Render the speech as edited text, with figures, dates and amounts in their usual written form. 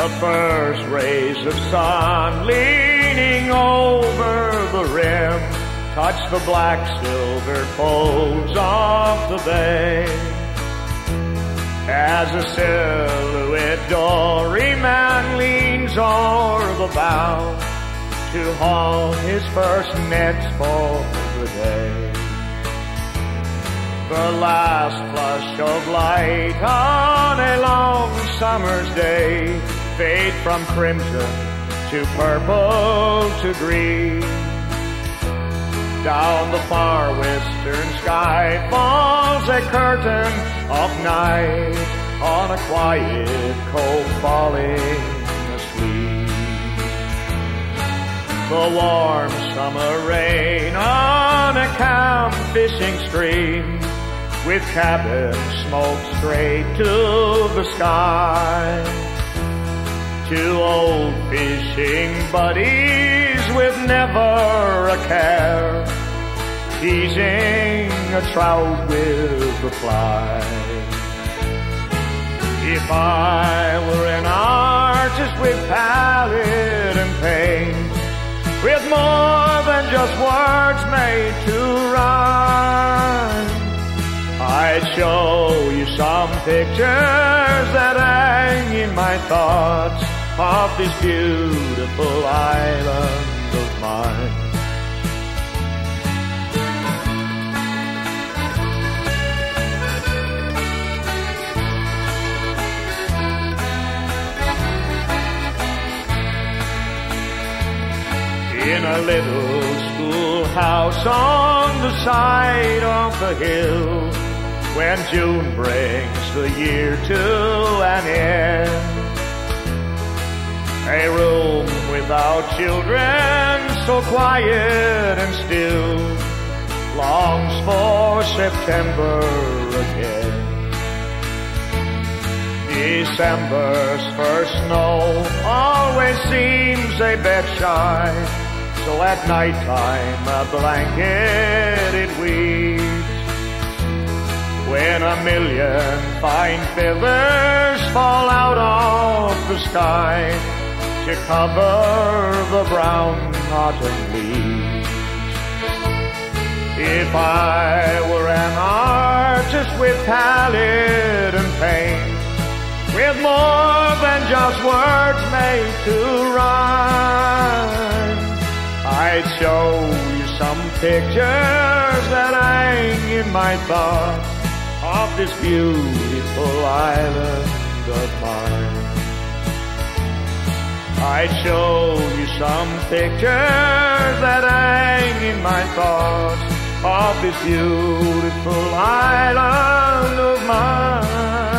The first rays of sun leaning over the rim touch the black silver folds of the bay. As a silhouette doryman leans o'er the bow to haul his first nets for the day. The last flush of light on a long summer's day fade from crimson to purple to green. Down the far western sky falls a curtain of night on a quiet cold falling asleep. The warm summer rain on a camp fishing stream with cabin smoke straight to the sky. Two old fishing buddies with never a care, teasing a trout with a fly. If I were an artist with palette and paint, with more than just words made to rhyme, I'd show you some pictures that hang in my thoughts of this beautiful island of mine. In a little schoolhouse on the side of the hill, when June brings the year to an end, a room without children, so quiet and still, longs for September again. December's first snow always seems a bit shy, so at nighttime a blanket it weaves. When a million fine feathers fall out of the sky to cover the brown autumn leaves. If I were an artist with palette and paint, with more than just words made to rhyme, I'd show you some pictures that hang in my thoughts of this beautiful island of mine. I'd show you some pictures that hang in my thoughts of this beautiful island of mine.